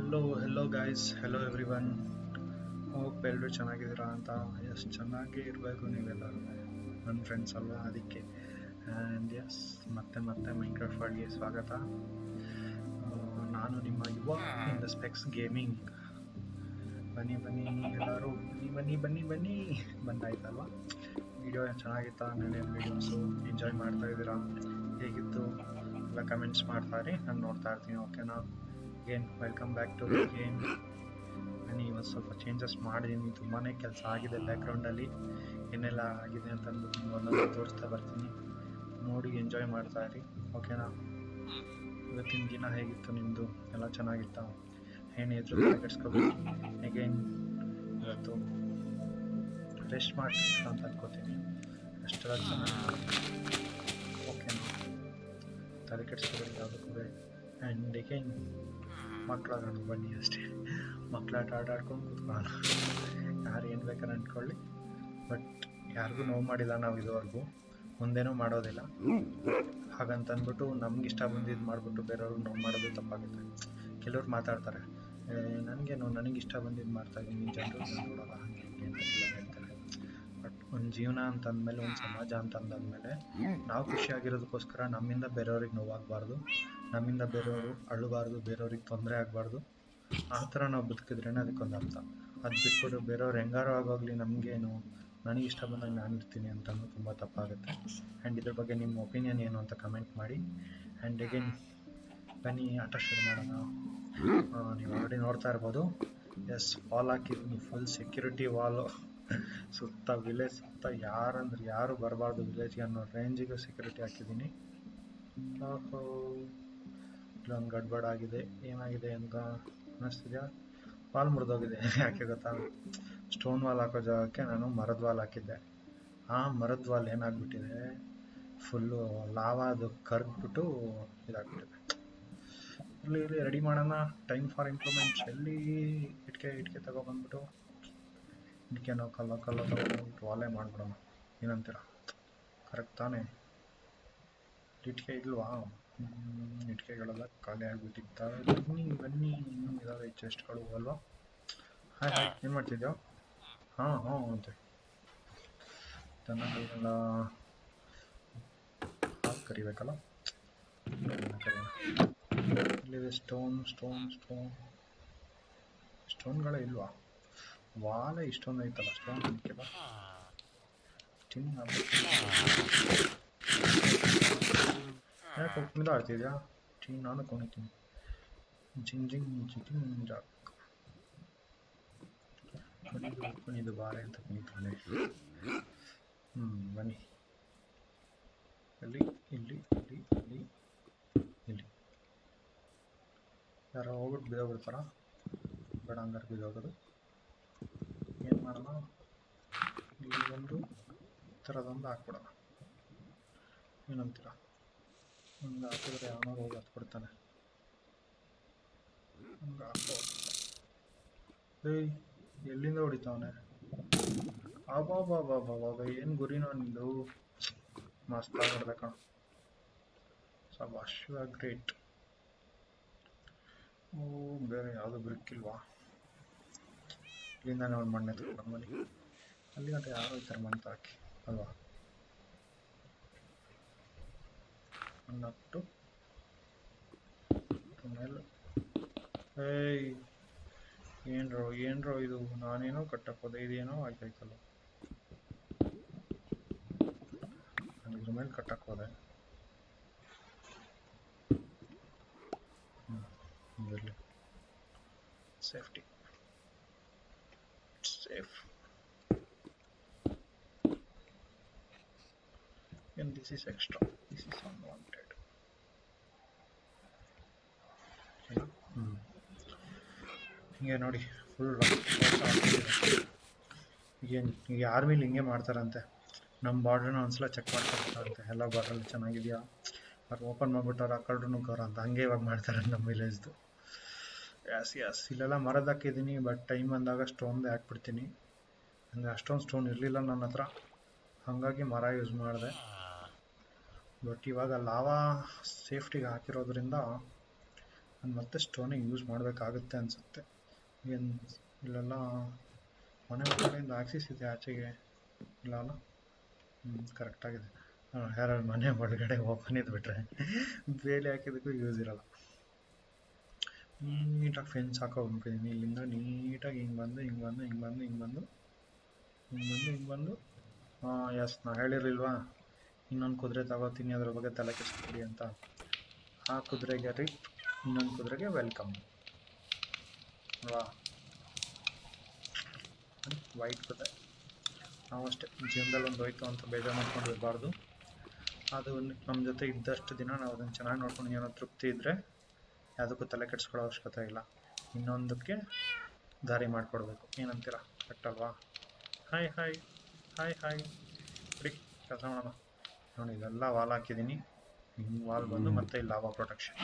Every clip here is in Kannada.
Hello guys, hello everyone. Hope ಎಲ್ಲರೂ ಚೆನ್ನಾಗಿದ್ದೀರಾ ಅಂತ. ಎಸ್, ಚೆನ್ನಾಗಿ ಇರಬೇಕು ನೀವೆಲ್ಲರೂ, ನನ್ನ ಫ್ರೆಂಡ್ಸ್ ಅಲ್ವಾ, ಅದಕ್ಕೆ. ಆ್ಯಂಡ್ ಎಸ್, ಮತ್ತೆ ಮೈನ್ಕ್ರಾಫ್ಟ್ಗೆ ಸ್ವಾಗತ. ನಾನು ನಿಮ್ಮ ಯುವ ಇನ್ ದ ಸ್ಪೆಕ್ಸ್ ಗೇಮಿಂಗ್. ಬನ್ನಿ ಎಲ್ಲರೂ, ಬನ್ನಿ ಬಂದಾಯ್ತಲ್ವಾ? ವಿಡಿಯೋ ಚೆನ್ನಾಗಿತ್ತಾ? ನನ್ನ ವೀಡಿಯೋಸು ಎಂಜಾಯ್ ಮಾಡ್ತಾ ಇದ್ದೀರಾ? ಹೇಗಿತ್ತು ಎಲ್ಲ ಕಮೆಂಟ್ಸ್ ಮಾಡ್ತಾಯಿರಿ, ನಾನು ನೋಡ್ತಾ ಇರ್ತೀನಿ. ಓಕೆನಾ? Again welcome back to the game. ನಾನು ಇವತ್ತು ಸ್ವಲ್ಪ ಚೇಂಜಸ್ ಮಾಡಿದ್ದೀನಿ. ತುಂಬಾ ಕೆಲಸ ಆಗಿದೆ ಬ್ಯಾಕ್ಗ್ರೌಂಡಲ್ಲಿ. ಏನೆಲ್ಲ ಆಗಿದೆ ಅಂತ ಅಂದ್ಬಿಟ್ಟು ನೀವು ಒಂದೊಂದು ತೋರಿಸ್ತಾ ಬರ್ತೀನಿ, ನೋಡಿ ಎಂಜಾಯ್ ಮಾಡ್ತಾ ಇರಿ. ಓಕೆನಾ? ಇವತ್ತಿನ ದಿನ ಹೇಗಿತ್ತು ನಿಮ್ಮದು? ಎಲ್ಲ ಚೆನ್ನಾಗಿತ್ತಾ? ಏನಿದ್ರು ಕೆಡಿಸ್ಕೋಬೇಕು. ಅಗೇನ್ ಇವತ್ತು ರೆಸ್ಟ್ ಮಾಡ್ತಿರ್ತೀರ ಅಂತ ಅನ್ಕೋತೀನಿ. ಅಷ್ಟೆಲ್ಲ ಚೆನ್ನಾಗಿ. ಓಕೆನಾ? ತಲೆ ಕೆಡಿಸ್ಕೋಬೇಡಿ ಯಾವುದಕ್ಕೂ. ಆ್ಯಂಡ್ ಅಗೇನ್ ಮಕ್ಕಳಾಗೋಣ ಬನ್ನಿ ಅಷ್ಟೇ. ಮಕ್ಕಳಾಟ ಆಡ್ಕೊಂಡು ಕೂತ್ಕೊಳ್ಳೋಣ. ಯಾರು ಏನು ಬೇಕಾದ್ರೆ ಅಂದ್ಕೊಳ್ಳಿ, ಬಟ್ ಯಾರಿಗೂ ನೋವು ಮಾಡಿಲ್ಲ ನಾವು ಇದುವರೆಗೂ, ಮುಂದೇನೂ ಮಾಡೋದಿಲ್ಲ. ಹಾಗಂತಂದ್ಬಿಟ್ಟು ನಮ್ಗೆ ಇಷ್ಟ ಬಂದಿದ್ದು ಮಾಡಿಬಿಟ್ಟು ಬೇರೆಯವ್ರಿಗೆ ನೋವು ಮಾಡೋದು ತಪ್ಪಾಗುತ್ತೆ. ಕೆಲವ್ರು ಮಾತಾಡ್ತಾರೆ, ನನಗೆ ಇಷ್ಟ ಬಂದಿದ್ದು ಮಾಡ್ತಾಯಿದ್ದೀನಿ, ಜನರು ನೋಡೋಲ್ಲ, ಹಾಗೆ ಹೀಗೆ ಅಂತ ಕೆಲವ್ರು ಹೇಳ್ತಾರೆ. ಬಟ್ ಒಂದು ಜೀವನ ಅಂತಂದಮೇಲೆ, ಒಂದು ಸಮಾಜ ಅಂತಂದಾದ್ಮೇಲೆ ನಾವು ಖುಷಿಯಾಗಿರೋದಕ್ಕೋಸ್ಕರ ನಮ್ಮಿಂದ ಬೇರೆಯವ್ರಿಗೆ ನೋವಾಗಬಾರ್ದು, ನಮ್ಮಿಂದ ಬೇರೆಯವರು ಅಳಬಾರ್ದು, ಬೇರೆಯವ್ರಿಗೆ ತೊಂದರೆ ಆಗಬಾರ್ದು. ಆ ಥರ ನಾವು ಬದುಕಿದ್ರೇ ಅದಕ್ಕೊಂದು ಅರ್ಥ. ಅದು ಬಿಟ್ಬಿಟ್ಟು ಬೇರೆಯವ್ರು ಹೆಂಗಾರು ಆಗೋಗಲಿ, ನಮಗೇನು, ನನಗಿಷ್ಟ ಬಂದಾಗ ನಾನು ಇರ್ತೀನಿ ಅಂತಂದು ತುಂಬ ತಪ್ಪಾಗುತ್ತೆ. ಆ್ಯಂಡ್ ಇದ್ರ ಬಗ್ಗೆ ನಿಮ್ಮ ಒಪಿನಿಯನ್ ಏನು ಅಂತ ಕಮೆಂಟ್ ಮಾಡಿ. ಆ್ಯಂಡ್ ಅಗೇನ್ ಬನ್ನಿ ಆಟ ಶುರು ಮಾಡೋಣ. ನೀವು ಆಲ್ರೆಡಿ ನೋಡ್ತಾ ಇರ್ಬೋದು, ಎಸ್, ವಾಲ್ ಹಾಕಿದ್ದೀನಿ, ಫುಲ್ ಸೆಕ್ಯೂರಿಟಿ ವಾಲು. ಸುತ್ತ ವಿಲೇಜ್ ಸುತ್ತ ಯಾರು ಬರಬಾರ್ದು ವಿಲೇಜ್ಗೆ ಅನ್ನೋ ರೇಂಜಿಗೆ ಸೆಕ್ಯೂರಿಟಿ ಹಾಕಿದ್ದೀನಿ. ಇಲ್ಲೊಂದು ಗಡ್ಬಡ ಆಗಿದೆ. ಏನಾಗಿದೆ ಅಂತ ಅನ್ನಿಸ್ತಿದ್ಯಾ? ವಾಲ್ ಮುರಿದೋಗಿದೆ. ಯಾಕೆ ಗೊತ್ತಾ? ಸ್ಟೋನ್ ವಾಲ್ ಹಾಕೋ ಜಾಗಕ್ಕೆ ನಾನು ಮರದ ವಾಲ್ ಹಾಕಿದ್ದೆ. ಆ ಮರದ ವಾಲ್ ಏನಾಗ್ಬಿಟ್ಟಿದೆ, ಫುಲ್ಲು ಲಾವಾ ಅದು ಕರ್ಗ್ಬಿಟ್ಟು ಇದಾಗ್ಬಿಟ್ಟಿದೆ. ಇಲ್ಲಿ ರೆಡಿ ಮಾಡೋಣ. Time for improvements. ಎಲ್ಲಿ ಇಟ್ಕೆ ತಗೊಬಂದ್ಬಿಟ್ಟು ಇಟ್ಕೆನೋ ಕಲ್ಲೋ ತಗೊಂಡ್ಬಿಟ್ಟು ವಾಲೇ ಮಾಡಿಬಿಡೋಣ. ಏನಂತೀರ? ಕರೆಕ್ಟ್ ತಾನೇ? ಇಟ್ಕೆ ಇಲ್ವಾ? ಇಟ್ಕೆಗಳೆಲ್ಲ ಖಾಲಿ ಆಗಿಬಿಟ್ಟಿದ್ದಾರೆ. ಬನ್ನಿ ಇನ್ನೂ ಇದಾವೆ ಚೆಸ್ಟ್ಗಳು ಅಲ್ವಾ? ಹಾಯ್, ಏನು ಮಾಡ್ತಿದ್ಯೋ? ಹಾಂ ಅಂತೆ ದನಗಳನ್ನೆಲ್ಲ ಹಾಲು ಕರಿಬೇಕಲ್ಲ. ಇಲ್ಲಿದೆ ಸ್ಟೋನ್ಗಳೇ ಇಲ್ವಾ? ವಾಲೆ ಇಷ್ಟೊಂದು ಐತಲ್ಲ, ಸ್ಟೋನ್ ಹಾಕಿಲ್ಲ. ಯಾಕೆ ಕುಣಿದ ಆಡ್ತಿದ್ಯಾ? ನಾನು ಕುಣಿತೀನಿ. ಜಿಂಗ್ ಜಾಕ್ ಕುಣಿದು ಬಾರೆ ಅಂತ ಕುಣಿತಾನೆ. ಬನ್ನಿ. ಇಲ್ಲಿ ಯಾರೋ ಹೋಗ್ಬಿಟ್ಟು ಬಿದ್ದೋಗ್ಬಿಡ್ತಾರ? ಬೇಡ, ಹಂಗಾರೆ ಬಿದ್ದೋಗೋದು. ಏನು ಮಾಡೋಣ? ಇಲ್ಲಿ ಒಂದು ಥರದೊಂದು ಹಾಕ್ಬಿಡೋಣ. ಏನಂತೀರ? ಹಂಗೆ ಹಾಕಿದ್ರೆ ಅವನೋ ಹೋಗಿ ಹತ್ಬಿಡ್ತಾನೆ. ಹಂಗೆ ಹಾಕೋ. ಏಯ್, ಎಲ್ಲಿಂದ ಹೊಡಿತಾವನೆ? ಅಬ್ಬಾಬಾಬಾಬಾಬಾ, ಏನು ಗುರಿನೋ ನಿಂದು? ಮಸ್ತಾಗಿ ಹೊಡೆದ ಕಣ. ಸಬಾಷ್, ಯು ಆರ್ ಗ್ರೇಟ್. ಬೇರೆ ಯಾವುದು ಬ್ರಿಕ್ಕಿಲ್ವಾ? ಇಲ್ಲಿಂದಾನೆ ಒಂದು ಮಣ್ಣೆ ತಗೊಂಡು ಬನ್ನಿ. ಅಲ್ಲಿ ಗಂಟೆ ಯಾರು ಹೋಗ್ತಾರೆ ಮಣ್ಣು ಹಾಕಿ ಅಲ್ವಾ? ಮಣ್ಣಾಕ್ಬಿಟ್ಟು ಮೇಲೆ. ಏಯ್, ಏನ್ರೋ ಇದು? ನಾನೇನೋ ಕಟ್ಟಕ್ಕೋದೆ, ಇದೇನೋ ಆಯ್ತಾಯ್ತಲ್ಲ. ನಾನು ಇದ್ರ ಮೇಲೆ ಕಟ್ಟಕ್ಕೋದೆ. ಇರಲಿ, safety, safe. And this is extra, this is unwanted. ಹಿಂಗೆ ನೋಡಿ, ಫುಲ್ ಈಗ ಆರ್ಮಿಲಿ ಹಿಂಗೆ ಮಾಡ್ತಾರಂತೆ. ನಮ್ಮ ಬಾರ್ಡ್ರನ್ನ ಒಂದ್ಸಲ ಚೆಕ್ ಮಾಡ್ಕೊಳ್ತಾರಂತೆ, ಎಲ್ಲ ಬಾರ್ಡ್ರಲ್ಲಿ ಚೆನ್ನಾಗಿದೆಯಾ, ಅವ್ರು ಓಪನ್ ಮಾಡಿಬಿಟ್ಟವ್ರು ಹಾಕೊಳ್ರು ನುಗ್ಗೋರು ಅಂತ. ಹಂಗೆ ಇವಾಗ ಮಾಡ್ತಾರೆ ನಮ್ಮ ವಿಲೇಜ್ದು. ಎಸ್, ಇಲ್ಲೆಲ್ಲ ಮರದ ಹಾಕಿದ್ದೀನಿ, ಬಟ್ ಟೈಮ್ ಬಂದಾಗ ಸ್ಟೋನ್ದೇ ಹಾಕ್ಬಿಡ್ತೀನಿ. ಹಂಗೆ ಅಷ್ಟೊಂದು ಸ್ಟೋನ್ ಇರಲಿಲ್ಲ ನನ್ನ ಹತ್ರ, ಹಾಗಾಗಿ ಮರ ಯೂಸ್ ಮಾಡಿದೆ. ಬಟ್ ಇವಾಗ ಲಾವಾ ಸೇಫ್ಟಿಗೆ ಹಾಕಿರೋದ್ರಿಂದ ನಾನು ಮತ್ತೆ ಸ್ಟೋನಿಗೆ ಯೂಸ್ ಮಾಡಬೇಕಾಗುತ್ತೆ ಅನಿಸುತ್ತೆ. ಏನು ಇಲ್ಲೆಲ್ಲ ಮನೆ ಒಳಗಡೆಯಿಂದ ಆಕ್ಸಿಸ್ ಇದೆ, ಆಚೆಗೆ ಇಲ್ಲ ಅಲ್ಲ. ಕರೆಕ್ಟಾಗಿದೆ. ಯಾರು ಮನೆ ಒಳಗಡೆ ಓಪನ್ ಇದ್ಬಿಟ್ರೆ ಬೇಲಿ ಹಾಕಿದಕ್ಕೂ ಯೂಸ್ ಇರಲ್ಲ. ನೀಟಾಗಿ ಫೆನ್ಸ್ ಹಾಕೋಬಿಟ್ಟಿದ್ದೀನಿ. ಇಲ್ಲಿಂದ ನೀಟಾಗಿ ಹಿಂಗೆ ಬಂದು ಹಿಂಗೆ ಬಂದು ಹಿಂಗೆ ಬಂದು ಹಿಂಗೆ ಬಂದು ಹಿಂಗೆ ಬಂದು ಹಿಂಗೆ ಬಂದು ಎಸ್, ನಾ ಹೇಳಿರಲಿಲ್ವಾ ಇನ್ನೊಂದು ಕುದುರೆ ತಗೋತೀನಿ, ಅದ್ರ ಬಗ್ಗೆ ತಲೆ ಕೆಡಿಸ್ಕೊಡಿ ಅಂತ. ಆ ಕುದುರೆಗೆ ರಿಪ್, ಇನ್ನೊಂದು ಕುದುರೆಗೆ ವೆಲ್ಕಮ್ ಅಲ್ವಾ. ವೈಟ್ ಕುದುರೆ ನಾವು ಅಷ್ಟೇ ಜೀವನದಲ್ಲಿ ಒಂದು ಹೋಯ್ತು ಅಂತ ಬೇಜಾರು ಮಾಡ್ಕೊಂಡು ಇರಬಾರ್ದು. ಅದು ನಮ್ಮ ಜೊತೆ ಇದ್ದಷ್ಟು ದಿನ ನಾವು ಅದನ್ನು ಚೆನ್ನಾಗಿ ನೋಡ್ಕೊಂಡು ಏನೋ ತೃಪ್ತಿ ಇದ್ದರೆ ಯಾವುದಕ್ಕೂ ತಲೆ ಕೆಡಿಸ್ಕೊಳ್ಳೋ ಅವಶ್ಯಕತೆ ಇಲ್ಲ. ಇನ್ನೊಂದಕ್ಕೆ ದಾರಿ ಮಾಡಿಕೊಡ್ಬೇಕು. ಏನಂತೀರ? ಕರೆಕ್ಟಲ್ವಾ? ಹಾಯ್ ಹಾಯ್ ಹಾಯ್ ಹಾಯ್ ಬಿಡಿ, ಕೆಲಸ ಮಾಡೋಣ. ನೋಡಿ, ಇದೆಲ್ಲ ವಾಲ್ ಹಾಕಿದ್ದೀನಿ. ಹಿಂಗೆ ವಾಲ್ ಬಂದು ಮತ್ತೆ ಇಲ್ಲಿ ಲಾವಾ ಪ್ರೊಟೆಕ್ಷನ್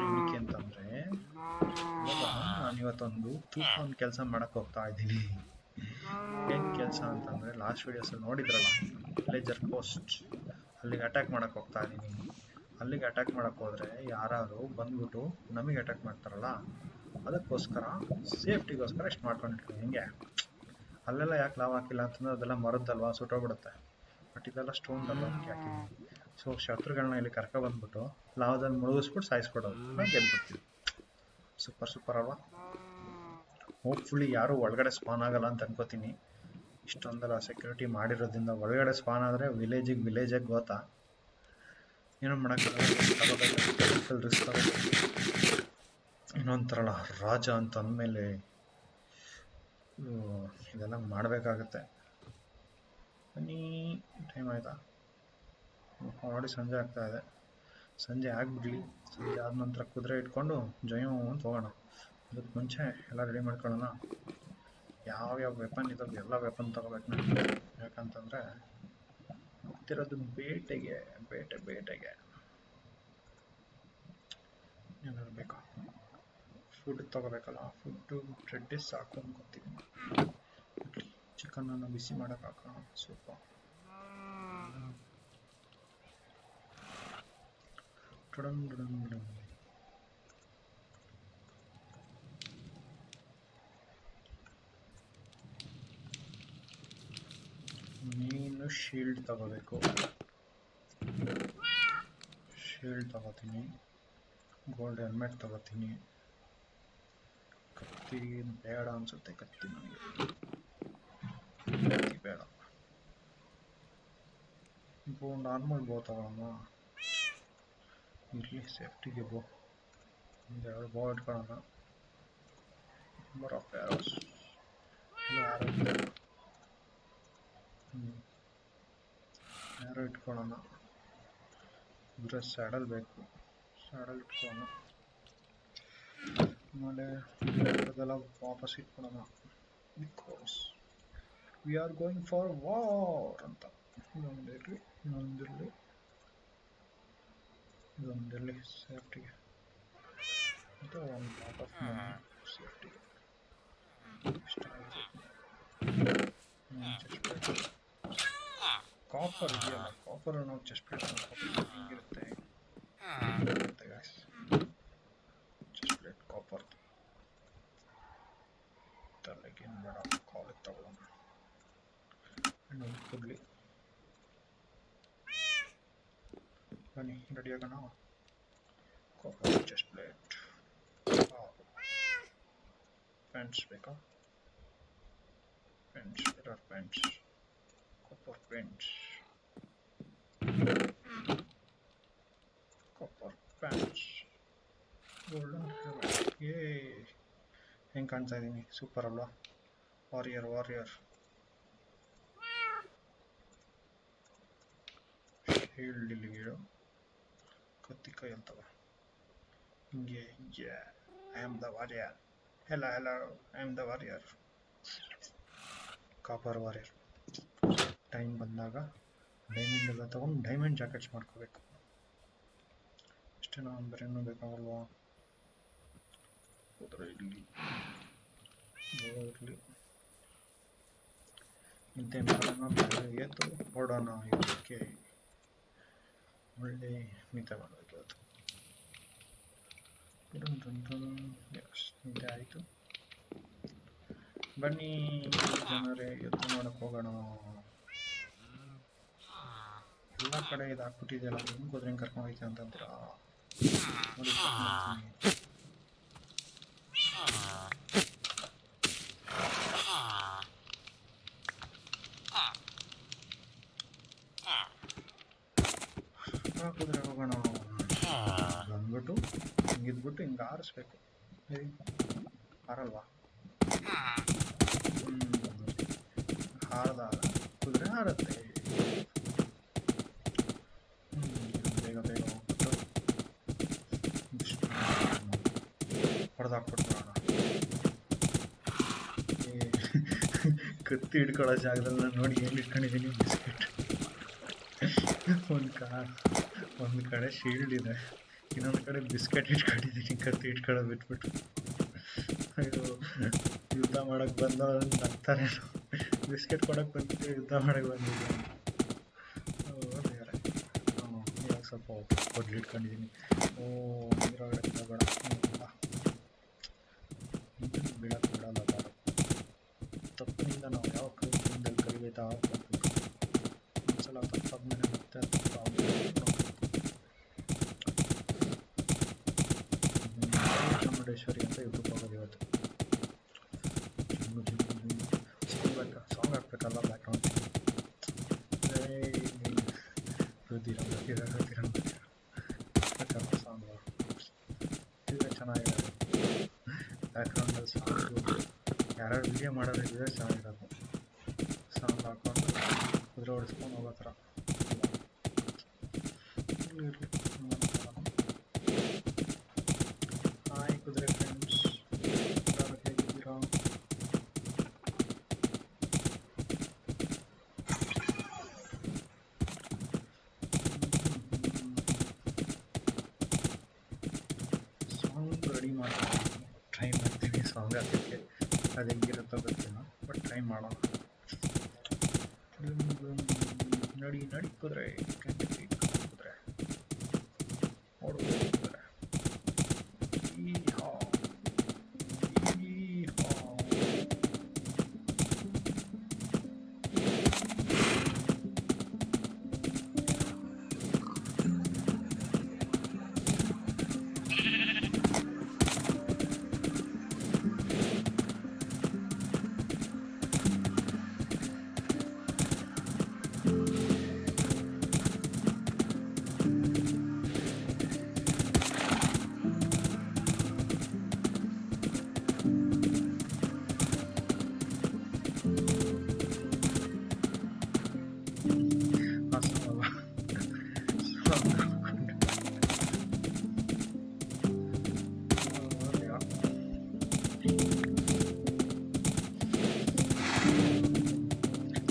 ಏನಕ್ಕೆ ಅಂತಂದರೆ, ನಾನು ಇವತ್ತೊಂದು ತೂಕದ ಕೆಲಸ ಮಾಡೋಕ್ಕೆ ಹೋಗ್ತಾ ಇದ್ದೀನಿ. ಏನು ಕೆಲಸ ಅಂತಂದರೆ, ಲಾಸ್ಟ್ ವೀಡಿಯೋಸಲ್ಲಿ ನೋಡಿದ್ರಲ್ಲ, ವಿಲೇಜರ್ ಪೋಸ್ಟ್, ಅಲ್ಲಿಗೆ ಅಟ್ಯಾಕ್ ಮಾಡೋಕ್ಕೆ ಹೋಗ್ತಾ ಇದ್ದೀನಿ. ಅಲ್ಲಿಗೆ ಅಟ್ಯಾಕ್ ಮಾಡೋಕ್ಕೆ ಹೋದರೆ ಯಾರು ಬಂದ್ಬಿಟ್ಟು ನಮಗೆ ಅಟ್ಯಾಕ್ ಮಾಡ್ತಾರಲ್ಲ, ಅದಕ್ಕೋಸ್ಕರ ಸೇಫ್ಟಿಗೋಸ್ಕರ ಇಷ್ಟು ಮಾಡ್ಕೊಂಡಿರ್ತೀನಿ. ಹಿಂಗೆ ಅಲ್ಲೆಲ್ಲ ಯಾಕೆ ಲಾವ್ ಹಾಕಿಲ್ಲ ಅಂತಂದರೆ ಅದೆಲ್ಲ ಮರದ್ದಲ್ವಾ, ಸುಟ್ಟೋಗ್ಬಿಡುತ್ತೆ. ಬಟ್ ಇದೆಲ್ಲ ಸ್ಟೋನ್ದಲ್ವಾ, ಅದಕ್ಕೆ ಹಾಕಿದ್ದೀನಿ. ಸೊ ಶತ್ರುಗಳನ್ನ ಇಲ್ಲಿ ಕರ್ಕೊಬಂದ್ಬಿಟ್ಟು ಲಾವದಲ್ಲಿ ಮುಳುಗಿಸ್ಬಿಟ್ಟು ಸಾಯಿಸ್ಬಿಡೋದು, ನಾವು ಗೆದ್ಬಿಡ್ತೀವಿ. ಸೂಪರ್ ಅಲ್ವಾ? ಹೋಪ್ಫುಲಿ ಯಾರೂ ಒಳಗಡೆ ಸ್ಪಾನ್ ಆಗಲ್ಲ ಅಂತ ಅನ್ಕೋತೀನಿ. ಇಷ್ಟೊಂದೆಲ್ಲ ಸೆಕ್ಯೂರಿಟಿ ಮಾಡಿರೋದ್ರಿಂದ ಒಳಗಡೆ ಸ್ಪಾನ್ ಆದರೆ ವಿಲೇಜಿಗೆ ಗೊತ್ತಾ, ಏನೋ ಮಾಡೋಕ್ಕಾಗಲ್ಲ. ರಿಸ್ಕ್ ಆಗುತ್ತೆ. ಇನ್ನೊಂಥರಲ್ಲ, ರಾಜ ಅಂತ ಅಂದಮೇಲೆ ಇದೆಲ್ಲ ಮಾಡಬೇಕಾಗತ್ತೆ. ಬನ್ನಿ, ಟೈಮ್ ಆಯಿತಾ? ನೋಡಿ, ಸಂಜೆ ಆಗ್ತಾ ಇದೆ. ಸಂಜೆ ಆಗಿಬಿಡ್ಲಿ. ಸಂಜೆ ಆದ ನಂತರ ಕುದುರೆ ಇಟ್ಕೊಂಡು ಜಯೋ ಅಂತ ಹೋಗೋಣ. ಅದಕ್ಕೆ ಮುಂಚೆ ಎಲ್ಲ ರೆಡಿ ಮಾಡ್ಕೊಳ್ಳೋಣ. ಯಾವ್ಯಾವ ವೆಪನ್ ಇದ್ದಾವೆ ಎಲ್ಲ ವೆಪನ್ ತಗೋಬೇಕು ನಾನು. ಯಾಕಂತಂದರೆ ಹೋಗ್ತಿರೋದು ಬೇಟೆಗೆ. ಏನಾದ್ರು ಬೇಕಾ? ಫುಡ್ ತಗೋಬೇಕಲ್ಲ. ಫುಡ್ಡು ಬ್ರೆಡ್ಡೇ ಸಾಕು ಅನ್ಕೋತೀನಿ. ಚಿಕನನ್ನು ಬಿಸಿ ಮಾಡೋಕೆ ಹಾಕೋಣ ಸ್ವಲ್ಪ. ನೀನು ಶೀಲ್ಡ್ ತಗೋಬೇಕು. ಶೀಲ್ಡ್ ತಗೋತೀನಿ. ಗೋಲ್ಡ್ ಹೆಲ್ಮೆಟ್ ತಗೋತೀನಿ. ಕತ್ತಿ ಬೇಡ ಅನ್ಸುತ್ತೆ. ಕತ್ತಿ ಬೇಡ. ನಾರ್ಮಲ್ ಬೋ ತಗೊಳ್ಳೋಣ. ಇರಲಿ, ಸೇಫ್ಟಿಗೆ ಬೋ. ಒಂದೆರಡು ಬೋ ಇಟ್ಕೊಳ್ಳೋಣ. ನಂಬರ್ ಆಫ್ ಆರೋಸ್ ಯಾರೋ ಇಟ್ಕೊಳ್ಳೋಣ. ಅಂದರೆ ಸ್ಯಾಡಲ್ ಬೇಕು. ಸ್ಯಾಡಲ್ ಇಟ್ಕೊಳ್ಳೋಣ. ಆಮೇಲೆ ಅದೆಲ್ಲ ವಾಪಸ್ ಇಟ್ಕೊಳ್ಳೋಣ. Because we are going for war ಅಂತ. ಇದೊಂದಿರಲಿ ಸೇಫ್ಟಿಗೆ. ಮತ್ತು ಒಂದು ಲಾಟ್ ಆಫ್ ಮನಿ ಸೇಫ್ಟಿಗೆ. ಇಷ್ಟ ಆಯಿತು. ಚೆಸ್ಟ್ ಪ್ಲೇಟ್ ಕಾಪರ್ ಇದೆಯಲ್ಲ, ಕಾಪರ್ ನಾವು ಚೆಸ್ಟ್ ಪ್ಲೇಟ್ ಹಿಂಗಿರುತ್ತೆ. ಚೆಸ್ಟ್ ಪ್ಲೇಟ್ ಕಾಪರ್ ತಲೆಗೇನು ಬೇಡ, ಕಾಲಿಗೆ ತಗೊಳ್ಳೋಣ. ಇನ್ನೊಂದು ಕೊಡಲಿ. ಬನ್ನಿ, ರೆಡಿ ಆಗೋಣ. Copper chest plate. ಪ್ಯಾಂಟ್ಸ್ ಬೇಕಾ? Pants, better pants. Copper pants. Copper pants. Golden helmet. ಹೆಂಗೆ ಕಾಣ್ತಾ ಇದ್ದೀನಿ? ಸೂಪರ್ ಅಲ್ವಾ? ವಾರಿಯರ್. ಶೀಲ್ಡ್ ಇಲ್ಲಿಗೆ ಇಡು. ಕತ್ತಿ ಕೈಯಲ್ಲಿ ತಗೋ. ಹಿಂಗೆ I am the warrior. Hello I am the warrior. Copper warrior. Time ಬಂದಾಗ ಡೈಮಂಡ್ ಎಲ್ಲ ತಗೊಂಡು ಡೈಮಂಡ್ ಜಾಕೆಟ್ಸ್ ಮಾಡ್ಕೋಬೇಕು. ಅಷ್ಟೇ. ನಾನು ಬೇರೆ ಏನೂ ಬೇಕಾಗಲ್ವಾ? ಹೋದ್ರೆ ಇರಲಿ. ನಿದ್ದೆ ಮಾಡೋಣ, ಎದ್ದು ಹೊರಡೋಣ. ಇದಕ್ಕೆ ಒಳ್ಳೆ ನಿದ್ದೆ ಮಾಡಬೇಕು ಇವತ್ತು. ಇದೇ ಆಯಿತು. ಬನ್ನಿ ಜನರೇ, ಯುದ್ಧ ಮಾಡಕ್ಕೆ ಹೋಗೋಣ. ಎಲ್ಲ ಕಡೆ ಇದು ಹಾಕ್ಬಿಟ್ಟಿದೆಯಲ್ಲ, ಹೆಂಗೆ ಹೋದ್ರೆ ಹೆಂಗೆ ಕರ್ಕೊಂಡು ಹೋಯ್ತು ಅಂತಂತೀರಾ? ನೋಡಿ ಕರ್ಕೊಂಡ್ಬರ್ತೀನಿ. ಕುದುರೆ ಹೋಗೋಣ. ಬಂದ್ಬಿಟ್ಟು ಹಿಂಗಿದ್ಬಿಟ್ಟು ಹಿಂಗೆ ಆರಿಸ್ಬೇಕು. ಹಾರಲ್ವಾ? ಹಾರದಾಗ ಕುದುರೆ ಹಾರುತ್ತೆ. ಬೇಗ ಬೇಗ ಹೋಗ್ಬಿಟ್ಟು ಹೊಡೆದಾಕ್ಬಿಟ್ಬಿಡೋಣ. ಕತ್ತಿ ಹಿಡ್ಕೊಳ್ಳೋ ಜಾಗದಲ್ಲಿ ನಾನು ನೋಡಿ ಎಲ್ಲಿ ಇಟ್ಕೊಂಡಿದ್ದೀನಿ ಬಿಸ್ಕೆಟ್. ಒಂದು ಕಡೆ ಶೀಲ್ಡ್ ಇದೆ, ಇನ್ನೊಂದು ಕಡೆ ಬಿಸ್ಕೆಟ್ ಇಟ್ಕೊಂಡಿದ್ದೀನಿ ಕತ್ತಿ ಇಟ್ಕೊಳ್ಳೋದು ಬಿಟ್ಬಿಟ್ಟು. ಅಯ್ಯೋ, ಯುದ್ಧ ಮಾಡಕ್ಕೆ ಬಂದ ನಗ್ತಾರೆ. ಬಿಸ್ಕೆಟ್ ಕೊಡಕ್ಕೆ ಬಂದಿದ್ದೆ, ಯುದ್ಧ ಮಾಡಕ್ಕೆ ಬಂದಿದ್ದೆ. ಬೇರೆ ಇವಾಗ ಸ್ವಲ್ಪ ಕೊಡ್ಲಿ ಇಟ್ಕೊಂಡಿದ್ದೀನಿ. ನೀರೊಳಗಡೆ ಬಿಡಬೇಡ, ಬಿಡಕ್ಕೆ ಬಿಡಲ್ಲ ಬಾರ. ತಪ್ಪಿನಿಂದ ನಾವು ಯಾವ ಕೈಯಿಂದ ಕಲಿಬೇಕಾ ಹೋಗ್ಬೇಕು. ಒಂದ್ಸಲ ತಪ್ಪಾದ್ಮೇಲೆ ಮತ್ತೆ ಚಾಮುಂಡೇಶ್ವರಿ ಅಂತ ಯೂಟ್ಯೂಬ್ ಹೋಗೋದು ಇವತ್ತು. Song ಹಾಕ್ಬೇಕಲ್ಲ background. ಸಾಂಗು ಇದೇ ಚೆನ್ನಾಗಿದೆ. ಬ್ಯಾಕ್ಗ್ರೌಂಡಲ್ಲಿ ಸಾಂಗು ಯಾರ್ಯಾರು ವಿಡಿಯೋ ಮಾಡೋದಿದ್ರೆ ಚೆನ್ನಾಗಿರೋದು. ಸಾಂಗ್ ಹಾಕ್ಕೊಂಡು ಕುದುರೆ ಹೊಡಿಸ್ಕೊಂಡು ಹೋಗೋ ಥರ ಇರಲಿ. ಹಾಯ್ ಕುದುರೆ ಫ್ರೆಂಡ್ಸ್, ಎಲ್ಲರೂ ಹೇಗಿದ್ದೀರಾ? ಸಾಂಗ್ ರೆಡಿ ಮಾಡ್ತೀನಿ, ಟ್ರೈ ಮಾಡ್ತೀನಿ ಸಾಂಗ್ ಹಾಕೋಕ್ಕೆ. ಅದು ಹೆಂಗಿರುತ್ತೋ ಗೊತ್ತಿಲ್ಲ, ಬಟ್ ಟ್ರೈ ಮಾಡೋಣ. ನಡಿ ನಡಿ ಕುದುರೆ, ಕುದುರೆ ಓಡ್ಬೋದು ಕುದುರೆ.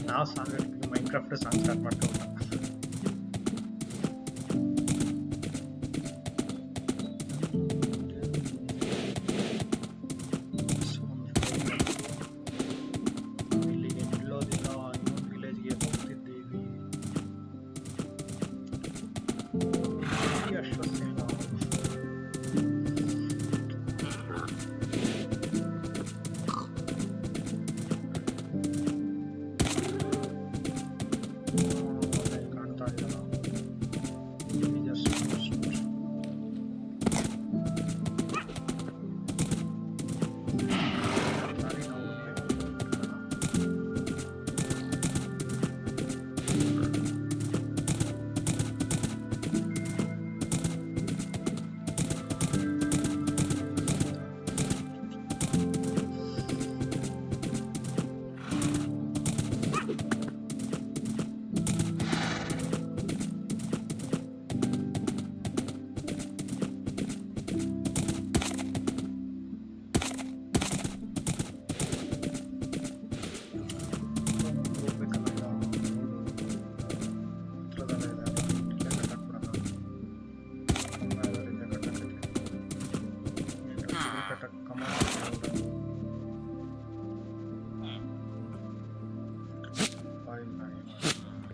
ನಾವು ಸಾಂಗ್ ಮೈನ್ಕ್ರಾಫ್ಟ್ ಸಾಂಗ್ ಸ್ಟಾರ್ಟ್ ಮಾಡ್ಕೊಂಡು ಇಲ್ಲಿಗೆ ನಿಲ್ಲೋದಿಲ್ಲ. ಇನ್ನೊಂದು ವಿಲೇಜ್ಗೆ ಹೋಗ್ತಿದ್ದೀವಿ. ಅಶ್ವತ್ಥೇನ ಕಾಣ್ತಾ ಇದೆಯಲ್ಲ, ಸಾರಿ ನಾವು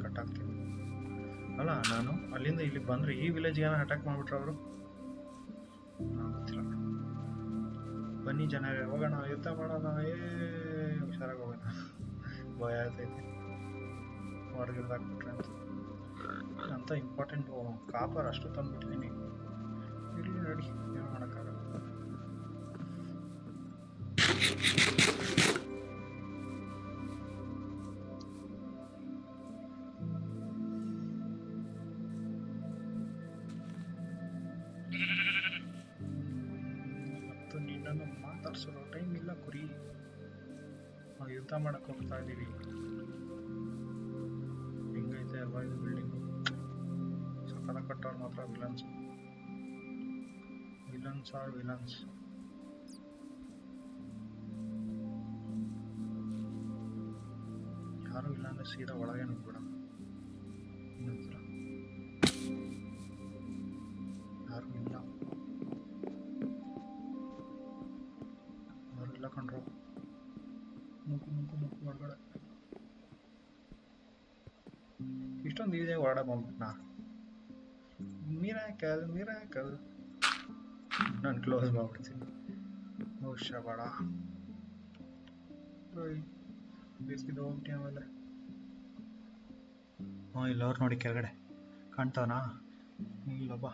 ಕಟ್ಟಾಗ್ತೀನಿ ಅಲ್ಲ. ನಾನು ಅಲ್ಲಿಂದ ಇಲ್ಲಿಗೆ ಬಂದರೆ ಈ ವಿಲೇಜ್ಗೆ ಅಟ್ಯಾಕ್ ಮಾಡಿಬಿಟ್ರೆ ಅವರು ಗೊತ್ತಿಲ್ಲ. ಬನ್ನಿ ಜನರೇ ಹೋಗೋಣ, ಯುದ್ಧ ಮಾಡೋಣ. ಹುಷಾರಾಗಿ ಹೋಗೋಣ. ಭಯ ಆಗ್ತೈತಿ ಹೊರಗಿಡ್ದಾಕ್ಬಿಟ್ರೆ ಅಂತ ಇಂಪಾರ್ಟೆಂಟ್ ಕಾಪರ್ ಅಷ್ಟು ತಂದ್ಬಿಟ್ಟಿದ್ದೀನಿ. ಇರಲಿ ನೋಡಿ, ಏನು ಮಾಡೋಕ್ಕಾಗಲ್ಲ. ಮತ್ತು ನಿನ್ನನ್ನು ಮಾತಾಡ್ಸೋದು ಟೈಮ್ ಇಲ್ಲ ಕುರಿ. ನಾವು ಯುದ್ಧ ಮಾಡಕ್ಕೆ ಹೋಗ್ತಾ ಇದ್ದೀವಿ. ಹಿಂಗೈತೆ ಅಲ್ವಾ ಇದು ಬಿಲ್ಡಿಂಗು. ಸಕಲ ಕಟ್ಟೋರು ಮಾತ್ರ ವಿಲನ್ಸ್. Villains R villains. ಯಾರು ಇಲ್ಲ ಅಂದರೆ ಸೀದಾ ಒಳಗೆ ನುಗ್ಬಿಡೋಣ. ಇನ್ನೊಂದ್ಸಲ ಯಾರು ಇಲ್ಲ, ಯಾರು ಇಲ್ಲ ಕಂಡ್ರು. ನುಗ್ಗು ನುಗ್ಗು ನುಗ್ಗು ಹೊರಗಡೆ. ಇಷ್ಟೊಂದು ಈಸಿಯಾಗಿ ಹೊರಡ ಬಂದ್ಬಿಟ್ನಾ. ಮಿರಾಕಲ್ ನಾನು ಕ್ಲೋಸ್ ಮಾಡ್ಬಿಡ್ತೀನಿ. ಬಹುಶಃ ಬೇಡ. ಬೇಸಿಗೆ ಹೋಗ್ಬಿಟ್ಟು ಆಮೇಲೆ ಇಲ್ಲವ್ರು ನೋಡಿ ಕೆಳಗಡೆ ಕಾಣ್ತಾವನಾ? ಇಲ್ಲೊಬ್ಬ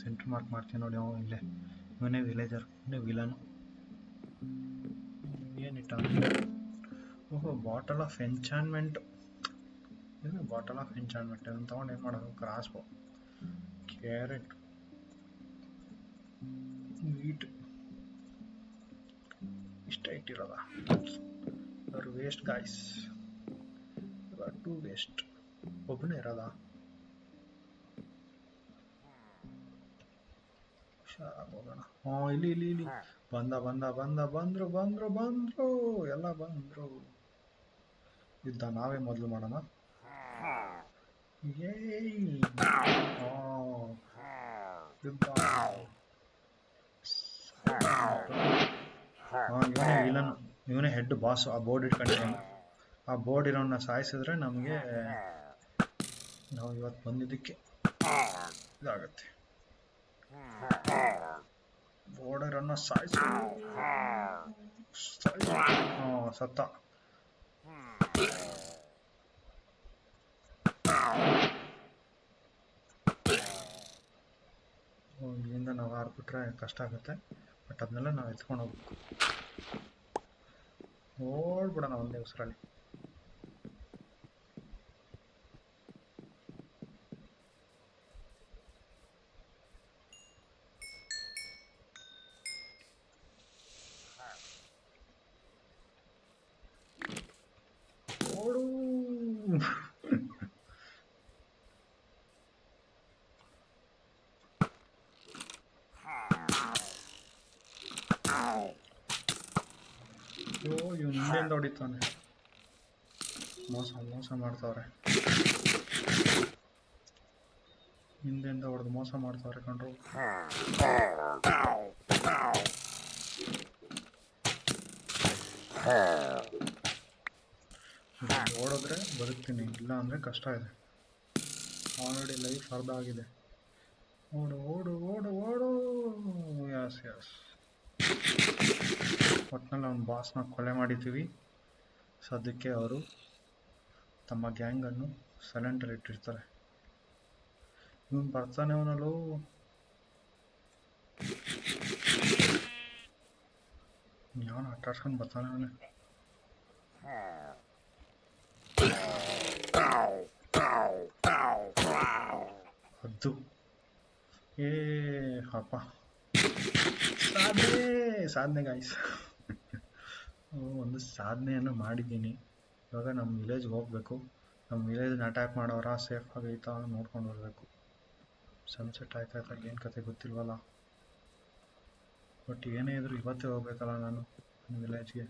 ಸೆಂಟ್ರ್ ಮಾರ್ಕ್ ಮಾಡ್ತೀನಿ ನೋಡಿ. ಅವ ಇಲ್ಲೇ ಇವನೇ ವಿಲೇಜರ್, ಇವನೇ ವಿಲನ್. ಏನಿಟ್ಟ? ಓಹೋ, ಬಾಟಲ್ ಆಫ್ ಎನ್ಚಾನ್ಮೆಂಟ್. ಇದು ಬಾಟಲ್ ಆಫ್ ಎನ್ಚಾನ್ಮೆಂಟ್ ಅದನ್ನು ತೊಗೊಂಡು ಏನು ಮಾಡೋದು? ಕ್ರಾಸ್ಬೋ, ಕ್ಯಾರೆಟ್, ವೀಟ್ ಇಷ್ಟ ಇಟ್ಟಿರೋದ. ಅವ್ರು ವೇಸ್ಟ್ ಗಾಯ್ಸ್, ಟು ವೇಸ್ಟ್. ಒಬ್ಬನೇ ಇರೋದ. ಹುಷಾರಾಗೋಗೋಣ. ಇಲ್ಲಿ ಇಲ್ಲಿ ಇಲ್ಲಿ ಬಂದ್ರು ಎಲ್ಲ ಬಂದ್ರು. ಯುದ್ಧ ನಾವೇ ಮೊದಲು ಮಾಡೋಣ. ಯುದ್ಧ. ಇವನೇ ವಿಲನ್, ಇವನೇ ಹೆಡ್ ಬಾಸ್. ಆ ಬೋರ್ಡ್ ಇಟ್ಕೊಂಡಿದ್ದಾನೆ. ಆ ಬೋರ್ಡ್ ಇರೋನ್ನ ಸಾಯಿಸಿದ್ರೆ ನಮಗೆ ನಾವು ಇವತ್ತು ಬಂದಿದ್ದಕ್ಕೆ ಇದಾಗತ್ತೆ. ಬೋರ್ಡ್ ಇರೋನ್ನ ಸಾಯಿಸಿ ಸತ್ತ. ಇಲ್ಲಿಂದ ನಾವು ಹಾರ್ಬಿಟ್ರೆ ಕಷ್ಟ ಆಗುತ್ತೆ. ಬಟ್ ಅದನ್ನೆಲ್ಲ ನಾವು ಎತ್ಕೊಂಡು ಹೋಗ್ಬೇಕು. ಓಡ್ಬಿಡೋಣ ಒಂದೇ ಉಸಿರಲ್ಲಿ. ಓಡು. ಇವ್ನು ಹಿಂದೆಂದ ಹೊಡಿತಾನೆ. ಮೋಸ ಮಾಡ್ತಾವ್ರೆ. ಹಿಂದೆಂದ ಹೊಡೆದು ಮೋಸ ಮಾಡ್ತಾವ್ರೆ ಕಂಡ್ರು. ಓಡಿದ್ರೆ ಬದುಕ್ತೀನಿ, ಇಲ್ಲ ಅಂದರೆ ಕಷ್ಟ ಇದೆ. ಆಲ್ರೆಡಿ ಲೈಫ್ ಅರ್ಧ ಆಗಿದೆ. ಓಡು ಓಡು ಓಡು ಓಡು. Yes yes. ಒಟ್ಟಿನಲ್ಲಿ ಅವ್ನ ಬಾಸ್ನ ಕೊಲೆ ಮಾಡಿದ್ದೀವಿ. ಸದ್ಯಕ್ಕೆ ಅವರು ತಮ್ಮ ಗ್ಯಾಂಗನ್ನು ಸೈಲೆಂಟಲ್ಲಿ ಇಟ್ಟಿರ್ತಾರೆ. ಇವನು ಬರ್ತಾನೆ, ಅವನಲ್ಲೂ ಯಾವನ ಆಟಾಡ್ಸ್ಕೊಂಡು ಬರ್ತಾನೆ ಅವನೇ. ಹದ್ದು ಅಪ್ಪ, ಸಾಧನೆ ಗಾಯ್ಸ್. ಒಂದು ಸಾಧನೆಯನ್ನು ಮಾಡಿದ್ದೀನಿ. ಇವಾಗ ನಮ್ಮ ವಿಲೇಜ್ಗೆ ಹೋಗ್ಬೇಕು. ನಮ್ಮ ವಿಲೇಜ್ನ ಅಟ್ಯಾಕ್ ಮಾಡೋರ ಸೇಫ್ ಆಗೈತಾ ನೋಡ್ಕೊಂಡು ಬರಬೇಕು. ಸನ್ಸೆಟ್ ಆಯ್ತಾಯ್ತಾ ಏನು ಕತೆ ಗೊತ್ತಿಲ್ವಲ್ಲ. ಬಟ್ ಏನೇ ಇದ್ರು ಇವತ್ತೇ ಹೋಗ್ಬೇಕಲ್ಲ ನಾನು ನನ್ನ ವಿಲೇಜ್ಗೆ.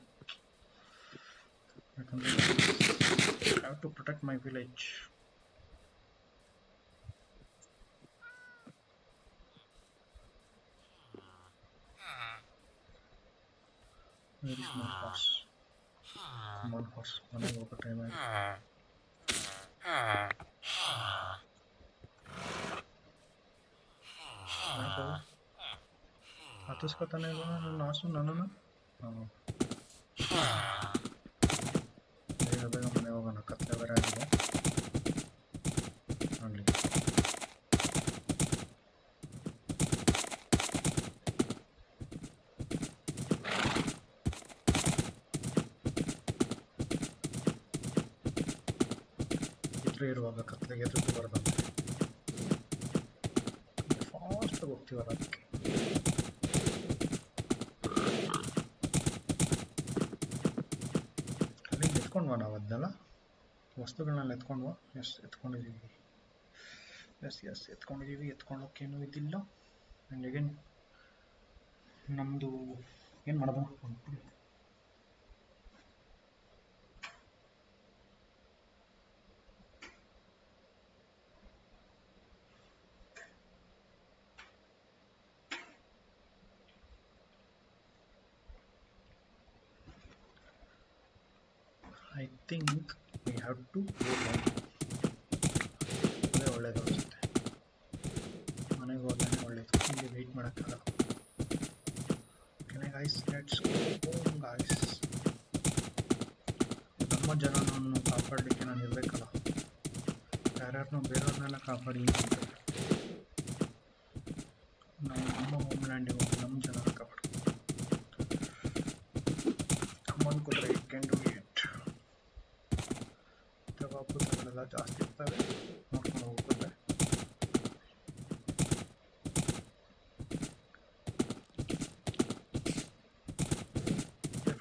ಯಾಕಂದರೆ I have to protect my village. Where is my horse? Come on horse, ಮನೆಗೆ ಹೋಗೋ ಟೈಮ್ ಆಯ್ತು. ಹತ್ತಿಸ್ಕೊತಾನೆ ಇಲ್ಲ ನನ್ನ ನಾಸು ನನ್ನನ್ನು. ಬೇಗ ಬೇಗ ಮನೆ ಹೋಗೋಣ, ಕತ್ಲೆ ಬೇರೆ ಆಗಿದೆ. ಆಗಲಿ. ಇರುವಾಗ ಕತ್ಲೆಗೆ ಎದುರು ಬರದಂತೆ ಫಾಸ್ಟಾಗಿ ಹೋಗ್ತೀವಲ್ಲ ಅದಕ್ಕೆ. ಅಲ್ಲಿಂದ ಎತ್ಕೊಂಡ್ವಾ ನಾವು ಅದನ್ನೆಲ್ಲ ವಸ್ತುಗಳನ್ನೆಲ್ಲ ಎತ್ಕೊಂಡ್ವಾ? ಎತ್ಕೊಂಡಿದ್ದೀವಿ. ಎತ್ಕೊಂಡಿದ್ದೀವಿ. ಎತ್ಕೊಂಡೋಕ್ಕೇನು ಇದಿಲ್ಲ. ಆ್ಯಂಡ್ ಅಗೇನ್ ನಮ್ಮದು ಏನು ಮಾಡೋದು? I think we have to go down. ಅದೇ ಒಳ್ಳೇದು ಅನಿಸುತ್ತೆ. ಮನೆಗೆ ಹೋದ್ರೆ ಒಳ್ಳೇದು. ಇಲ್ಲಿ ವೆಯ್ಟ್ ಮಾಡೋಕ್ಕಾಗಲ್ಲ. Okay guys, let's go guys. ನಮ್ಮ ಜನನನ್ನು ಕಾಪಾಡಲಿಕ್ಕೆ ನಾನು ಇರಬೇಕಲ್ಲ. ಯಾರ್ಯಾರನ್ನೂ ಬೇರೆಯವ್ರನ್ನೆಲ್ಲ ಕಾಪಾಡಿ ನಾವು ನಮ್ಮ ಹೋಮ್ಲ್ಯಾಂಡಿಗೆ ಹೋಗಿ ನಮ್ಮ ಜನನ ಕಾಪಾಡಿ. ಕಮ್ಮನ್ ಕುದುರೆ ಕ್ಯಾನ್ ಡು ಇಟ್. ಭೂತಗಳೆಲ್ಲ ಜಾಸ್ತಿ ಇರ್ತವೆ, ನೋಡ್ಕೊಂಡು ಹೋಗುತ್ತೆ.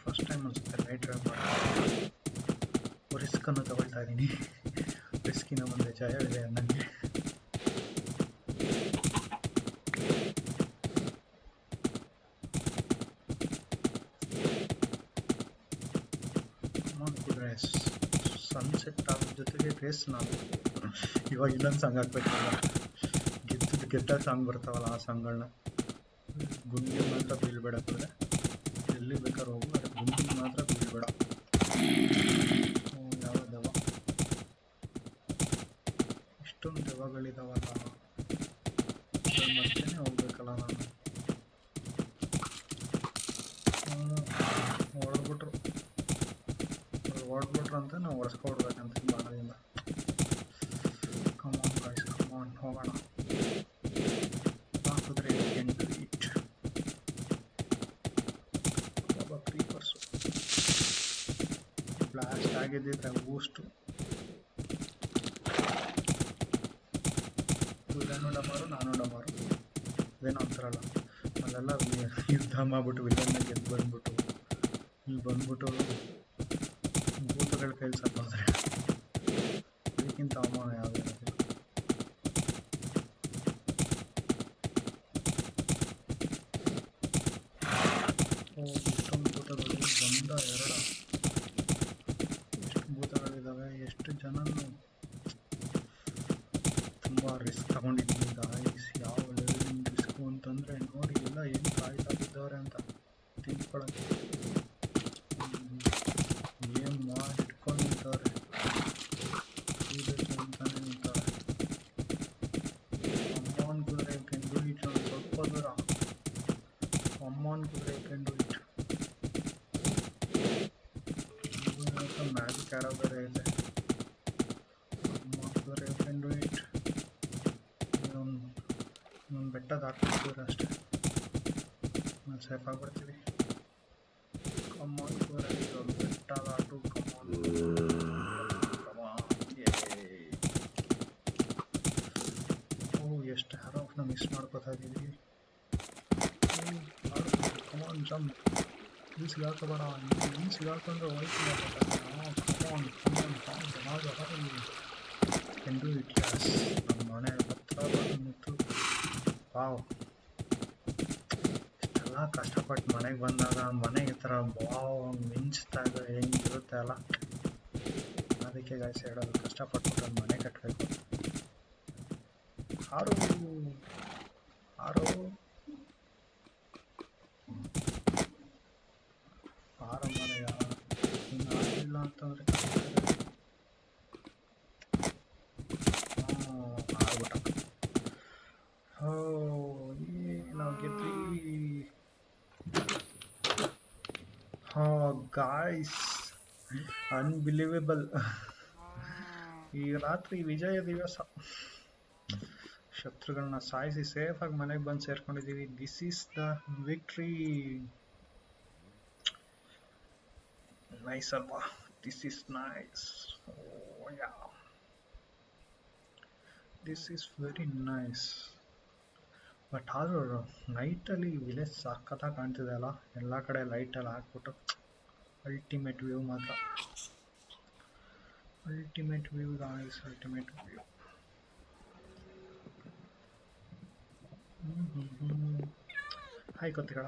ಫಸ್ಟ್ ಟೈಮ್ ಅನಿಸುತ್ತೆ ನೈಟ್ ಡ್ರೈವ್ ಮಾಡಿ. ರಿಸ್ಕನ್ನು ತಗೊಳ್ತಾ ಇದ್ದೀನಿ. ರಿಸ್ಕಿನ ಮುಂದೆ ಜಯವಿದೆ ನನಗೆ. ಕುದುರೆ ಸನ್ಸೆಟ್ ಆಗೋ ಜೊತೆಗೆ ರೇಸ್. ನಾನು ಇವಾಗ ಇನ್ನೊಂದು ಸಾಂಗ್ ಹಾಕ್ಬೇಕಲ್ಲ, ಗೆದ್ದ ಸಾಂಗ್ ಬರ್ತಾವಲ್ಲ ಆ ಸಾಂಗ್ಗಳನ್ನ. ಗುಂಡಿಗೆ ಮಾತ್ರ ಬೀಳ್ಬೇಡ ಕುದುರೆ, ಎಲ್ಲಿ ಬೇಕಾದ್ರೂ ಹೋಗು, ಆದರೆ ಗುಂಡಿಗೆ ಮಾತ್ರ ಬೀಳ್ಬೇಡ. ಯಾವ ದೆವ್ವ, ಇಷ್ಟೊಂದು ದೆವ್ವಗಳಿದಾವಲ್ಲ, ಮತ್ತೇನೆ ಹೋಗ್ಬೇಕಲ್ಲ ನಾನು. ಹೊಡೆದ್ಬಿಟ್ರು ಅಂತ ನಾವು ಹೊಡೆಸ್ಕೊಡ್ಬೇಕಂತ ಬಾಣದಿಂದ. ಕಮಾನ್ ಗಾಯ್ಸ್, ಕಮಾನ್ ಹೋಗೋಣ. ಕುದುರೆ ಇಟ್ ಕ್ರೀಪರ್ಸು ಬ್ಲಾಸ್ಟ್ ಆಗಿದ್ದಿದ್ರೆ ಬೂಸ್ಟು. ವಿಲನ್ನು ಡಮಾರು, ನಾನು ಡಮಾರು. ಅದೇನೋ ಅಂತಾರಲ್ಲ, ಅಲ್ಲೆಲ್ಲ ಯುದ್ಧ ಮಾಡ್ಬಿಟ್ಟು ವಿಲನ್ನ ಗೆದ್ದು ಬಂದ್ಬಿಟ್ಟು ಇಲ್ಲಿ ಬಂದ್ಬಿಟ್ಟು ಭೂತಗಳ ಕೈಲಿ ಸತ್ತೋದ್ರೆ ಅದಕ್ಕಿಂತ ಅವಮಾನ ಯಾವುದೇ ಇರೋದಿಲ್ಲ. ಇಷ್ಟೊಂದು ಭೂತಗಳು ಬಂದ ಎರಡ, ಎಷ್ಟು ಭೂತಗಳಿದ್ದಾವೆ, ಎಷ್ಟು ಜನನು. ತುಂಬ ರಿಸ್ಕ್ ತಗೊಂಡಿದ್ದೀನಿ ಗಾಯ್ಸ್. ಯಾವ ಲೆವೆಲಿನ ರಿಸ್ಕು ಅಂತಂದರೆ ನೋಡಿ, ಎಲ್ಲ ಏನು ಕಾಯ್ತಾ ಬಿದ್ದವ್ರೆ ಅಂತ ತಿಳ್ಕೊಳ್ಳೋಕ್ಕೆ. ಏನು ಮಾಡಿ ಇಟ್ಕೊಂಡು ನಿಂತವ್ರೆ, ಅಂತಾನೆ ನಿಂತವ್ರೆ. ಅಮ್ಮನ ಕುದುರೆ ಕೆಂಡು ಇಟ್, ಸ್ವಲ್ಪ ದೂರ. ಅಮ್ಮನ ಕುದುರೆ ಕೆಂಡು ಇಟ್. ಮ್ಯಾಜಿಕ್ ಯಾರೋ ಬೇರೆ ಇದೆ. ಅಮ್ಮನ ಕುದುರೆ ಕೆಂಡು ಇಟ್. ಒಂದು ಬೆಟ್ಟ ದಾಟ್ಬಿಡ್ತೀವಿ ಅಷ್ಟೇ, ನಾವು ಸೇಫ್ ಆಗಿಬಿಡ್ತೀವಿ. ಕಮಾನ್ ಕುದುರೆ, ಇದೊಂದು ಬೆಟ್ಟ ದಾಟು. ಕಮಾನ್ ಎಷ್ಟು ಹ್ಯಾರೋಫ್ನ ಮಿಸ್ ಮಾಡ್ಕೋತಾ ಇದ್ದೀವಿ. ಕಮಾನ್ ಜಂಪ್. ಇಲ್ಲಿ ಸಿಗಾಕೋಬೇಡ, ಇಲ್ಲಿ ಸಿಗಾಕೊಂಡ್ರೆ ಹೋಯ್ತು. ಕೆಂಡು ಇಟ್. ಗ್ಯಾಸ್ ನಮ್ಮ ಮನೆ ಹತ್ರ ಬಂತು. ವಾವ್, ಇಷ್ಟೆಲ್ಲ ಕಷ್ಟಪಟ್ಟು ಮನೆಗೆ ಬಂದಾಗ ಮನೆಗೆ ಈ ಥರ ವಾವ್ ಮಿಂಚ್ತಾ ಇದ್ರೆ ಹೆಂಗಿರುತ್ತೆ ಅಲ್ಲ. ಅದಕ್ಕೆ ಗಾಯ್ಸ್ ಹೇಳೋದು, ಕಷ್ಟಪಟ್ಟು ಮನೆ ಕಟ್ಟಬೇಕು. ಆರು ಮನೆಯ ಇನ್ನು ಆಗಿಲ್ಲ ಅಂತಂದರೆ ಆಗ್ಬಿಟ್ಟ. ನಾವು ಗೆದ್ವಿ. Guys, unbelievable. ಈ ರಾತ್ರಿ ವಿಜಯ ದಿವಸ, ಶತ್ರುಗಳನ್ನ ಸಾಯಿಸಿ ಸೇಫ್ ಆಗಿ ಮನೆಗೆ ಬಂದು ಸೇರ್ಕೊಂಡಿದೀವಿ. This is the victory. Nice ಅಲ್ವಾ? This is nice. Yeah, this is very nice. But ಆದ್ರೂ ನೈಟಲ್ಲಿ ವಿಲೇಜ್ ಸಖತ್ತಾಗಿ ಕಾಣ್ತಿದೆ ಅಲ್ಲ, ಎಲ್ಲ ಕಡೆ ಲೈಟೆಲ್ಲ ಹಾಕ್ಬಿಟ್ಟು. ಅಲ್ಟಿಮೇಟ್ ವ್ಯೂ ಮಾತ್ರ, ultimate view guys, ultimate view. Hi ಕೊತ್ತಿಗಳ,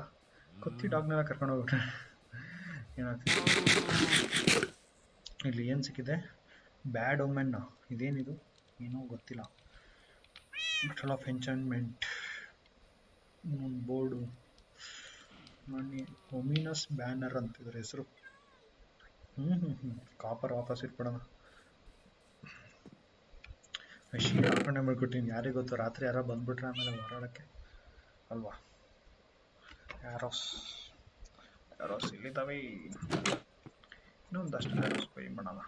ಕೊತ್ತಿ ಡಾಗ್ನೆಲ್ಲ ಕರ್ಕೊಂಡು ಹೋಗ್ಬಿಟ್ರೆ ಏನಾಗ್ತಿದೆ. ಇಲ್ಲಿ ಏನು ಸಿಕ್ಕಿದೆ? Bad omen. ಇದೇನಿದು? ಏನೋ ಗೊತ್ತಿಲ್ಲ. Little of enchantment board. Money ominous banner ಅಂತಿದ್ರೆ ಹೆಸರು. ಕಾಪರ್ ವಾಪಸ್ ಇಟ್ಬಿಡೋಣ. ಶೀಟ್ ಹಾಕೊಂಡೆ ಮಾಡ್ಕೊಟ್ಟಿನಿ. ಯಾರಿಗೆ ಗೊತ್ತು, ರಾತ್ರಿ ಯಾರೋ ಬಂದ್ಬಿಟ್ರೆ ಆಮೇಲೆ ಹೊರಾಡಕ್ಕೆ ಅಲ್ವಾ. ಆ್ಯರೋಸ್ ಇಲ್ಲಿದ್ದಾವೆ. ಇನ್ನೊಂದಷ್ಟು ಆ್ಯರೋಸ್ ಬೈ ಮಾಡೋಣ,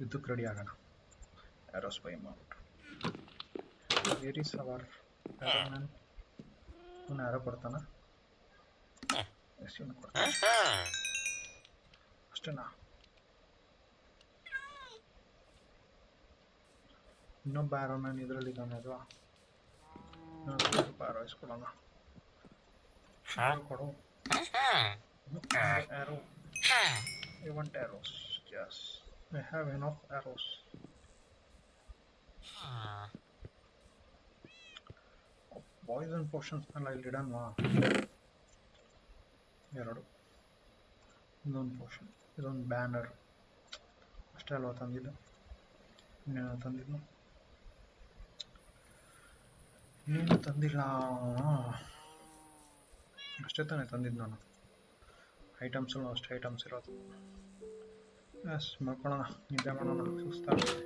ಯುದ್ಧಕ್ಕೆ ರೆಡಿ ಆಗೋಣ. ಆ್ಯರೋಸ್ ಬೈ ಮಾಡ್ಬಿಟ್ಟು where is our arrow man? ಇವನು ಆ್ಯರೋ ಕೊಡ್ತಾನ? ಎಷ್ಟು ಇವನು ಕೊಡ್ತಾನೆ? ಅಷ್ಟೇನಾ? ಇನ್ನೊಬ್ಬ ಆ್ಯರೋ ಮ್ಯಾನ್ ಇದರಲ್ಲಿ ಇದ್ದಾನೆ ಅಲ್ವಾ? ಸ್ವಲ್ಪ ಆ್ಯರೋ ಇಸ್ಕೊಡೋಣ. ಕೊಡು arrow. I want arrows. Yes, I have enough arrows. Poison potions ಎಲ್ಲ ಇಲ್ಲಿ ಇಡೋಣ. ಎರಡು, ಇನ್ನೊಂದು ಪೋಷನ್, ಇದೊಂದು ಬ್ಯಾನರ್. ಅಷ್ಟೇ ಅಲ್ವಾ ತಂದಿದ್ದು? ಇನ್ನೇನು ತಂದಿದ್ದು? ಇನ್ನೇನು ತಂದಿಲ್ಲ. ಅಷ್ಟೇ ತಾನೇ ತಂದಿದ್ದು ನಾನು. ಐಟಮ್ಸ್ ಅಷ್ಟೇ ಐಟಮ್ಸ್ ಇರೋದು. ಎಸ್, ಮಾಡ್ಕೊಳ್ಳೋಣ, ನಿದ್ದೆ ಮಾಡೋಣ, ಸುಸ್ತಾಗುತ್ತೆ.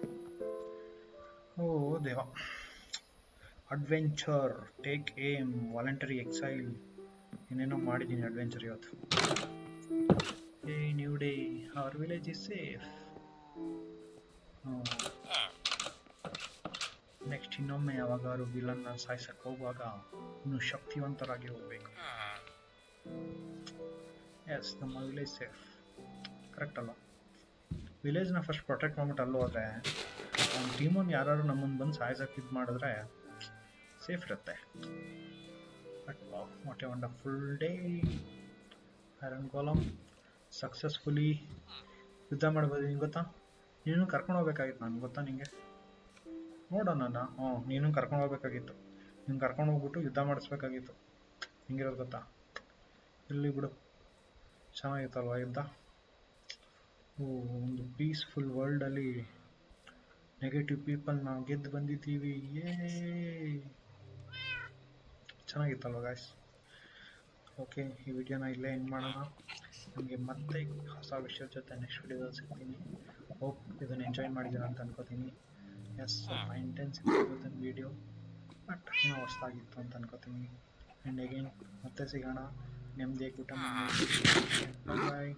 ಓ ದೇವ. Adventure, take aim, voluntary exile, ಏನೇನೋ ಮಾಡಿದ್ದೀನಿ ಅಡ್ವೆಂಚರ್ ಇವತ್ತು. A new day, our village is safe. Next ಇನ್ನೊಮ್ಮೆ ಯಾವಾಗಾದ್ರು ವಿಲನ್ನ ಸಾಯಿಸಕ್ಕೆ ಹೋಗುವಾಗ ಇನ್ನು ಶಕ್ತಿವಂತರಾಗಿ ಹೋಗ್ಬೇಕು. ಎಸ್, ನಮ್ಮ ವಿಲೇಜ್ ಸೇಫ್. ಕರೆಕ್ಟ್ ಅಲ್ಲ? ವಿಲೇಜ್ನ ಫಸ್ಟ್ ಪ್ರೊಟೆಕ್ಟ್ ಮಾಡ್ಬಿಟ್ಟು ಅಲ್ಲಿ ಹೋದ್ರೆ ನಮ್ಮ ಟೀಮನ್ನು ಯಾರು ನಮ್ಮನ್ನು ಬಂದು ಸಾಯಿಸಕ್ಕೆ ಇದು ಮಾಡಿದ್ರೆ ಸೇಫ್ ಇರುತ್ತೆ. But what A wonderful day. Iron golem successfully ಯುದ್ಧ ಮಾಡ್ಬೋದು. ನಿಂಗೆ ಗೊತ್ತಾ? ನೀನು ಕರ್ಕೊಂಡು ಹೋಗ್ಬೇಕಾಗಿತ್ತು ನಾನು, ಗೊತ್ತಾ ನಿಂಗೆ? ನೋಡೋಣ. ನೀನು ಕರ್ಕೊಂಡು ಹೋಗ್ಬೇಕಾಗಿತ್ತು. ನೀನು ಕರ್ಕೊಂಡು ಹೋಗ್ಬಿಟ್ಟು ಯುದ್ಧ ಮಾಡಿಸ್ಬೇಕಾಗಿತ್ತು. ಹಿಂಗಿರೋದು ಗೊತ್ತಾ? ಇಲ್ಲಿ ಬಿಡು, ಚೆನ್ನಾಗಿತ್ತಲ್ವ ಯುದ್ಧ? ಒಂದು ಪೀಸ್ಫುಲ್ ವರ್ಲ್ಡಲ್ಲಿ ನೆಗೆಟಿವ್ ಪೀಪಲ್ನ ಗೆದ್ದು ಬಂದಿದ್ದೀವಿ. ಚೆನ್ನಾಗಿತ್ತಲ್ವ ಗಾಯ್ಸ್? ಓಕೆ, ಈ ವಿಡಿಯೋನ ಇಲ್ಲೇ ಎಂಡ್ ಮಾಡೋಣ. ನಮಗೆ ಮತ್ತೆ ಹೊಸ ವಿಷಯದ ಜೊತೆ ನೆಕ್ಸ್ಟ್ ವಿಡಿಯೋದಲ್ಲಿ ಸಿಗ್ತೀನಿ. ಹೋಪ್ ಇದನ್ನು ಎಂಜಾಯ್ ಮಾಡಿದ್ದೀರ ಅಂತ ಅನ್ಕೋತೀನಿ. ಎಸ್, ಸ್ವಲ್ಪ ಇಂಟೆನ್ಸ್ ಇತ್ತು ವಿಡಿಯೋ, ಬಟ್ ಏನೋ ಹೊಸದಾಗಿತ್ತು ಅಂತ ಅನ್ಕೋತೀನಿ. ಆ್ಯಂಡ್ ಅಗೇನ್ ಮತ್ತೆ ಸಿಗೋಣ. ನೆಮ್ಮದಿಯಾಗಿ ಊಟ ಮಾಡಿ. ಬಾಯ್.